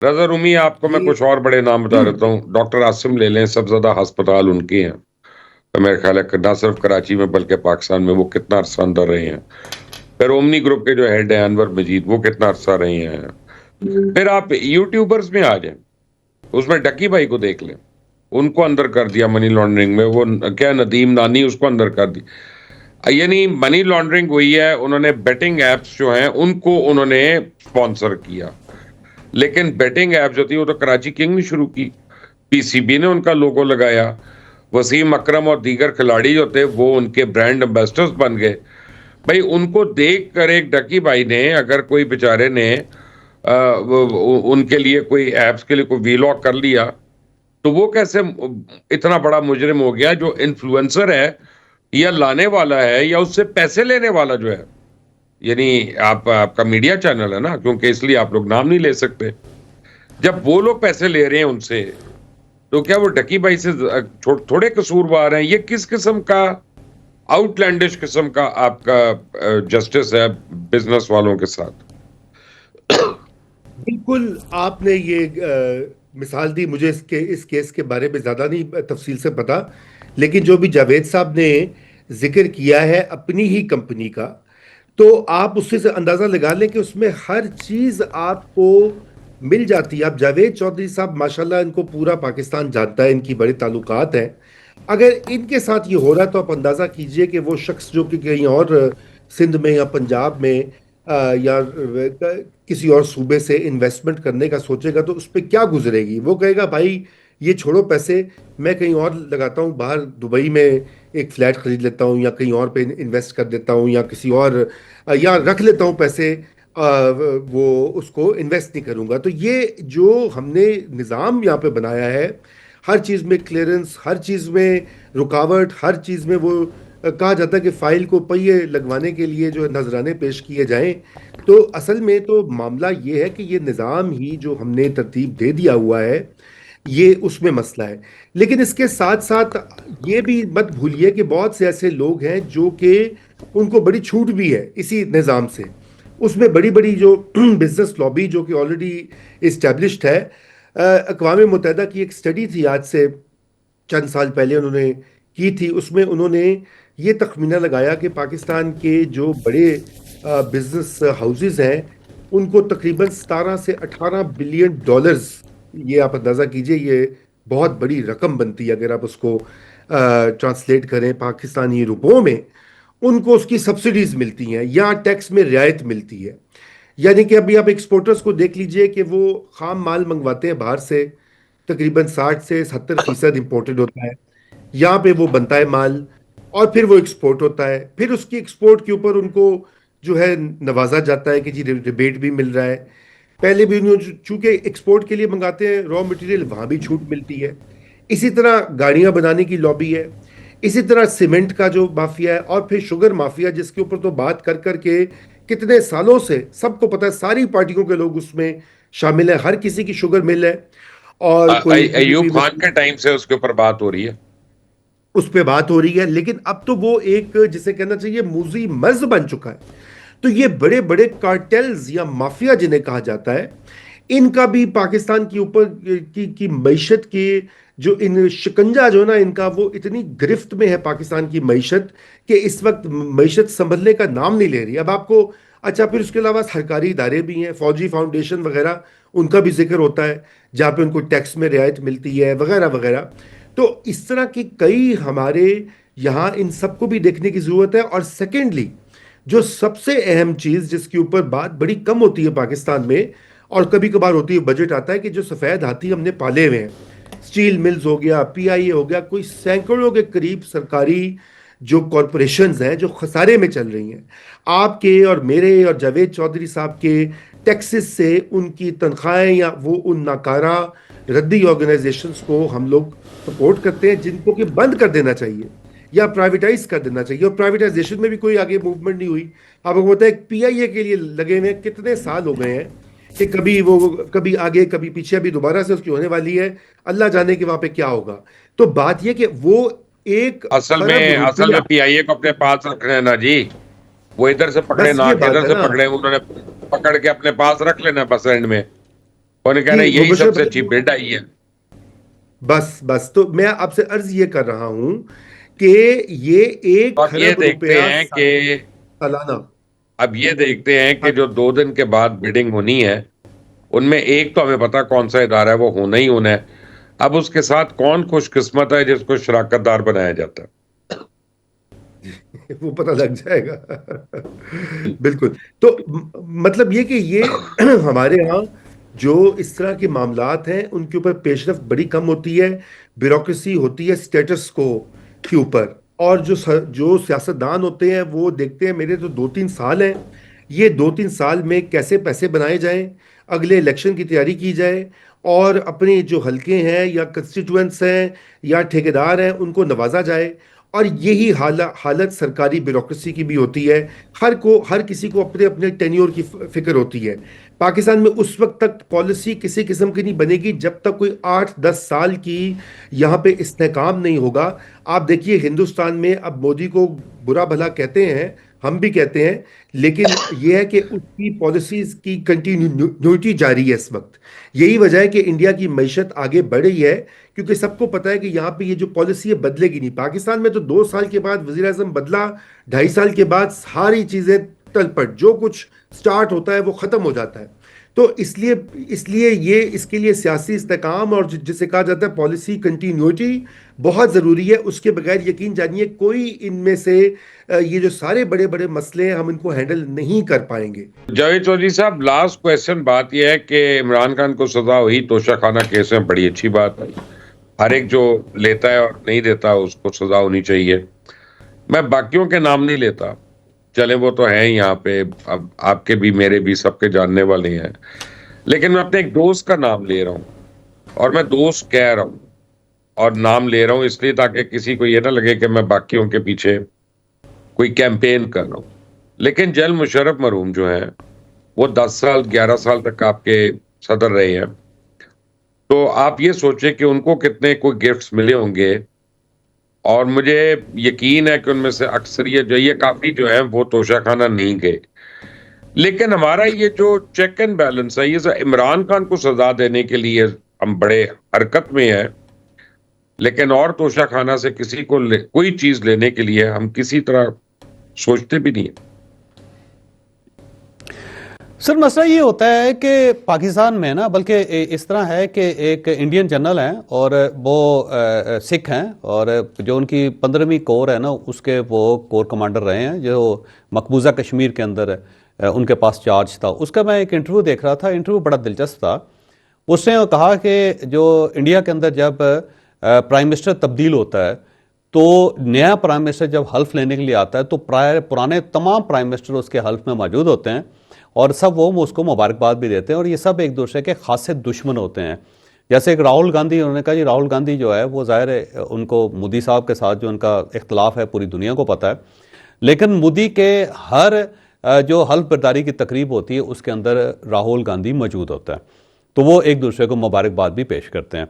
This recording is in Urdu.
رضا رومی، آپ کو میں یہ کچھ اور بڑے نام بتا دیتا ہوں. ڈاکٹر عاصم لے لیں، سب سے زیادہ ہسپتال ان کے ہیں. تو میرے خیال ہے کہ نہ صرف کراچی میں بلکہ پاکستان میں وہ کتنا عرصہ اندر رہے ہیں. پھر اومنی گروپ کے جو ہیڈ ہیں انور مجید، وہ کتنا عرصہ رہے ہیں. پھر آپ یوٹیوبرز میں آ جائیں، اس میں ڈکی بھائی کو دیکھ لیں، ان کو اندر کر دیا منی لانڈرنگ میں. وہ کیا ندیم نانی، اس کو اندر کر دی. یعنی منی لانڈرنگ ہوئی ہے. انہوں نے بیٹنگ ایپس جو ہیں ان کو انہوں نے سپانسر کیا، لیکن بیٹنگ ایپ جو تھی وہ تو کراچی کنگ نے شروع کی. پی سی بی نے ان کا لوگو لگایا. وسیم اکرم اور دیگر کھلاڑی جو تھے وہ ان کے برانڈ امبیسڈرز بن گئے. بھائی ان کو دیکھ کر ایک ڈکی بھائی نے، اگر کوئی بیچارے نے ان کے لیے کوئی ایپس کے لیے کوئی ویلاگ کر لیا، تو وہ کیسے اتنا بڑا مجرم ہو گیا جو انفلوئنسر ہے یا لانے والا ہے یا اس سے پیسے لینے والا جو ہے. یعنی آپ کا میڈیا چینل ہے نا، کیونکہ اس لیے آپ لوگ نام نہیں لے سکتے. جب وہ لوگ پیسے لے رہے ہیں ان سے، تو کیا وہ ڈکی بھائی سے تھوڑے قصوروار ہیں؟ یہ کس قسم کا آؤٹ لینڈش قسم کا آپ کا جسٹس ہے بزنس والوں کے ساتھ؟ بالکل آپ نے یہ مثال دی. مجھے اس کیس کے بارے میں زیادہ نہیں تفصیل سے پتا، لیکن جو بھی جاوید صاحب نے ذکر کیا ہے اپنی ہی کمپنی کا، تو آپ اس سے اندازہ لگا لیں کہ اس میں ہر چیز آپ کو مل جاتی ہے. اب جاوید چودھری صاحب ماشاءاللہ، ان کو پورا پاکستان جانتا ہے، ان کی بڑے تعلقات ہیں. اگر ان کے ساتھ یہ ہو رہا ہے تو آپ اندازہ کیجئے کہ وہ شخص جو کہ کہیں اور سندھ میں یا پنجاب میں یا کسی اور صوبے سے انویسٹمنٹ کرنے کا سوچے گا تو اس پہ کیا گزرے گی. وہ کہے گا بھائی یہ چھوڑو پیسے، میں کہیں اور لگاتا ہوں، باہر دبئی میں ایک فلیٹ خرید لیتا ہوں، یا کہیں اور پہ انویسٹ کر دیتا ہوں، یا کسی اور، یا رکھ لیتا ہوں پیسے، وہ اس کو انویسٹ نہیں کروں گا. تو یہ جو ہم نے نظام یہاں پہ بنایا ہے، ہر چیز میں کلیئرنس، ہر چیز میں رکاوٹ، ہر چیز میں وہ کہا جاتا ہے کہ فائل کو پہیے لگوانے کے لیے جو نذرانے پیش کیے جائیں. تو اصل میں تو معاملہ یہ ہے کہ یہ نظام ہی جو ہم نے ترتیب دے دیا ہوا ہے، یہ اس میں مسئلہ ہے. لیکن اس کے ساتھ ساتھ یہ بھی مت بھولیے کہ بہت سے ایسے لوگ ہیں جو کہ ان کو بڑی چھوٹ بھی ہے اسی نظام سے. اس میں بڑی بڑی جو بزنس لابی جو کہ آلریڈی اسٹیبلشڈ ہے. اقوام متحدہ کی ایک سٹڈی تھی آج سے چند سال پہلے انہوں نے کی تھی. اس میں انہوں نے یہ تخمینہ لگایا کہ پاکستان کے جو بڑے بزنس ہاؤسز ہیں ان کو تقریباً 17 سے 18 بلین ڈالرز، یہ آپ اندازہ کیجئے، یہ بہت بڑی رقم بنتی ہے اگر آپ اس کو ٹرانسلیٹ کریں پاکستانی روپوں میں. ان کو اس کی سبسڈیز ملتی ہیں یا ٹیکس میں رعایت ملتی ہے. یعنی کہ ابھی آپ ایکسپورٹرز کو دیکھ لیجئے کہ وہ خام مال منگواتے ہیں باہر سے، تقریباً 60 سے 70% امپورٹڈ ہوتا ہے. یہاں پہ وہ بنتا ہے مال، اور پھر وہ ایکسپورٹ ہوتا ہے. پھر اس کی ایکسپورٹ کے اوپر ان کو جو ہے نوازا جاتا ہے کہ جی ریبیٹ بھی مل رہا ہے. پہلے بھی انہوں چونکہ ایکسپورٹ کے لیے منگاتے ہیں را مٹیریل، وہاں بھی چھوٹ ملتی ہے. اسی طرح گاڑیاں بنانے کی لابی ہے، اسی طرح سیمنٹ کا جو مافیا ہے، اور پھر شوگر مافیا جس کے اوپر تو بات کر کر کے کتنے سالوں سے سب کو پتا ہے، ساری پارٹیوں کے لوگ اس میں شامل ہیں، ہر کسی کی شوگر مل ہے. اور کوئی پی ڈی ایوب پی میں خان کے ٹائم سے اس کے اوپر بات ہو رہی ہے. اس پہ بات ہو رہی ہے، لیکن اب تو وہ ایک جسے کہنا چاہیے موذی مرض بن چکا ہے. تو یہ بڑے بڑے کارٹیلز یا مافیا جنہیں کہا جاتا ہے، ان کا بھی پاکستان کی اوپر کی معیشت کے جو ان شکنجہ جو نا ان کا، وہ اتنی گرفت میں ہے پاکستان کی معیشت کہ اس وقت معیشت سنبھلنے کا نام نہیں لے رہی. اب آپ کو اچھا، پھر اس کے علاوہ سرکاری ادارے بھی ہیں، فوجی فاؤنڈیشن وغیرہ، ان کا بھی ذکر ہوتا ہے جہاں پہ ان کو ٹیکس میں رعایت ملتی ہے وغیرہ وغیرہ. تو اس طرح کی کئی ہمارے یہاں ان سب کو بھی دیکھنے کی ضرورت ہے. اور سیکنڈلی، جو سب سے اہم چیز جس کے اوپر بات بڑی کم ہوتی ہے پاکستان میں، اور کبھی کبھار ہوتی ہے، بجٹ آتا ہے، کہ جو سفید ہاتھی ہم نے پالے ہوئے ہیں، سٹیل ملز ہو گیا، پی آئی اے ہو گیا، کوئی سینکڑوں کے قریب سرکاری جو کارپوریشنز ہیں جو خسارے میں چل رہی ہیں. آپ کے اور میرے اور جاوید چودھری صاحب کے ٹیکسز سے ان کی تنخواہیں، یا وہ ان ناکارہ ردی آرگنائزیشنز کو ہم لوگ سپورٹ کرتے ہیں، جن کو کہ بند کر دینا چاہیے یا پرائیویٹائز کر دینا چاہیے. اور پرائیویٹائزیشن میں بھی کوئی آگے موومنٹ نہیں ہوئی. آپ کو پتہ ہے پی آئی اے کے لیے لگے ہوئے کتنے سال ہو گئے ہیں کہ کبھی آگے کبھی پیچھے، ابھی دوبارہ سے اس کی ہونے والی ہے. اللہ جانے کہ وہاں پہ کیا ہوگا. تو بات یہ کہ وہ ایک خرب اصل روپیہ، میں پی آئی اے کو اپنے پاس رکھنا ہے نا جی. وہ ادھر سے پکڑے بس نہ یہ بات ادھر ہے سے نا. پکڑے، انہوں نے پکڑ کے اپنے پاس رکھ لینا بس اینڈ میں. انہیں کہنا جی یہی سب مبشر سے بھائی، اچھی بڈ آئی ہے. بس تو میں آپ سے عرض یہ کر رہا ہوں کہ یہ تو ایک اب یہ خرب دیکھتے روپیہ ہیں کہ سالانہ. اب یہ دیکھتے ہیں کہ جو 2 دن کے بعد بڈنگ ہونی ہے ان میں ایک تو ہمیں پتا کون سا ادارہ ہے، وہ ہونا ہی ہونا ہے. اب اس کے ساتھ کون خوش قسمت ہے جس کو شراکت دار بنایا جاتا ہے. وہ پتہ لگ جائے گا. بالکل. تو مطلب یہ کہ یہ ہمارے ہاں جو اس طرح کے معاملات ہیں ان کے اوپر پیش رفت بڑی کم ہوتی ہے. بیوروکریسی ہوتی ہے سٹیٹس کو کے اوپر. اور جو سیاستدان ہوتے ہیں وہ دیکھتے ہیں میرے تو 2-3 سال ہیں، یہ 2-3 سال میں کیسے پیسے بنائے جائیں، اگلے الیکشن کی تیاری کی جائے، اور اپنے جو حلقے ہیں یا کنسٹیٹوئنٹس ہیں یا ٹھیکیدار ہیں ان کو نوازا جائے. اور یہی حالت سرکاری بیوروکریسی کی بھی ہوتی ہے. ہر کسی کو اپنے اپنے ٹینیور کی فکر ہوتی ہے. پاکستان میں اس وقت تک پالیسی کسی قسم کی نہیں بنے گی جب تک کوئی 8-10 سال کی یہاں پہ استحکام نہیں ہوگا. آپ دیکھیے ہندوستان میں اب مودی کو برا بھلا کہتے ہیں، ہم بھی کہتے ہیں، لیکن یہ ہے کہ اس کی پالیسیز کی کنٹینیوٹی جاری ہے اس وقت. یہی وجہ ہے کہ انڈیا کی معیشت آگے بڑھ رہی ہے، کیونکہ سب کو پتا ہے کہ یہاں پہ یہ جو پالیسی ہے بدلے گی نہیں. پاکستان میں تو 2 سال کے بعد وزیر اعظم بدلا، 2.5 سال کے بعد ساری چیزیں تلپٹ، جو کچھ سٹارٹ ہوتا ہے وہ ختم ہو جاتا ہے. تو اس لیے یہ اس کے لیے سیاسی استحکام اور جسے کہا جاتا ہے پالیسی کنٹینیوٹی بہت ضروری ہے. اس کے بغیر یقین جانیے کوئی ان میں سے یہ جو سارے بڑے بڑے مسئلے ہیں ہم ان کو ہینڈل نہیں کر پائیں گے. جاوید چودھری صاحب، لاسٹ کویسچن. بات یہ ہے کہ عمران خان کو سزا ہوئی توشہ خانہ کیس میں، بڑی اچھی بات ہے. ہر ایک جو لیتا ہے اور نہیں دیتا اس کو سزا ہونی چاہیے. میں باقیوں کے نام نہیں لیتا، چلیں وہ تو ہیں یہاں پہ، اب آپ کے بھی میرے بھی سب کے جاننے والے ہیں. لیکن میں اپنے ایک دوست کا نام لے رہا ہوں، اور میں دوست کہہ رہا ہوں اور نام لے رہا ہوں اس لیے تاکہ کسی کو یہ نہ لگے کہ میں باقیوں کے پیچھے کوئی کیمپین کر رہا ہوں. لیکن جنرل مشرف مرحوم جو ہیں وہ 10 سال 11 سال تک آپ کے صدر رہے ہیں. تو آپ یہ سوچیں کہ ان کو کتنے کوئی گفٹس ملے ہوں گے، اور مجھے یقین ہے کہ ان میں سے اکثریت جو یہ کافی جو ہیں وہ توشہ خانہ نہیں گئے. لیکن ہمارا یہ جو چیک اینڈ بیلنس ہے، یہ عمران خان کو سزا دینے کے لیے ہم بڑے حرکت میں ہیں، لیکن اور توشہ خانہ سے کسی کو کوئی چیز لینے کے لیے ہم کسی طرح سوچتے بھی نہیں ہیں. سر مسئلہ یہ ہوتا ہے کہ پاکستان میں نا، بلکہ اس طرح ہے کہ ایک انڈین جنرل ہیں اور وہ سکھ ہیں، اور جو ان کی 15ویں کور ہے نا اس کے وہ کور کمانڈر رہے ہیں، جو مقبوضہ کشمیر کے اندر ان کے پاس چارج تھا. اس کا میں ایک انٹرویو دیکھ رہا تھا، انٹرویو بڑا دلچسپ تھا. اس نے کہا کہ جو انڈیا کے اندر جب پرائم منسٹر تبدیل ہوتا ہے تو نیا پرائم منسٹر جب حلف لینے کے لیے آتا ہے تو پرانے تمام پرائم منسٹر اس کے حلف میں موجود ہوتے ہیں، اور سب وہ اس کو مبارکباد بھی دیتے ہیں، اور یہ سب ایک دوسرے کے خاصے دشمن ہوتے ہیں. جیسے ایک راہل گاندھی، انہوں نے کہا جی راہل گاندھی جو ہے وہ ظاہر ہے ان کو مودی صاحب کے ساتھ جو ان کا اختلاف ہے پوری دنیا کو پتہ ہے، لیکن مودی کے ہر جو حلف برداری کی تقریب ہوتی ہے اس کے اندر راہل گاندھی موجود ہوتا ہے، تو وہ ایک دوسرے کو مبارکباد بھی پیش کرتے ہیں.